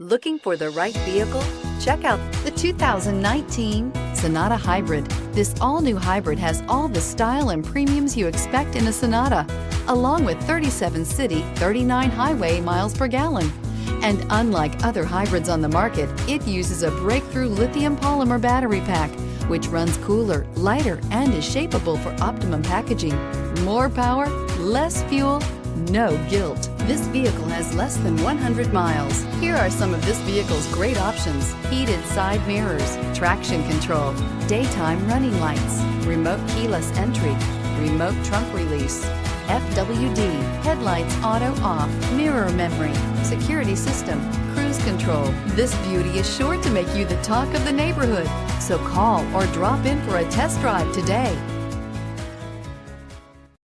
Looking for the right vehicle? Check out the 2019 Sonata Hybrid. This all-new hybrid has all the style and premiums you expect in a Sonata, along with 37 city, 39 highway miles per gallon. And unlike other hybrids on the market, it uses a breakthrough lithium polymer battery pack, which runs cooler, lighter, and is shapeable for optimum packaging. More power, less fuel, no guilt. This vehicle has less than 100 miles. Here are some of this vehicle's great options: heated side mirrors, traction control, daytime running lights, remote keyless entry, remote trunk release, FWD, headlights auto off, mirror memory, security system, cruise control. This beauty is sure to make you the talk of the neighborhood. So call or drop in for a test drive today.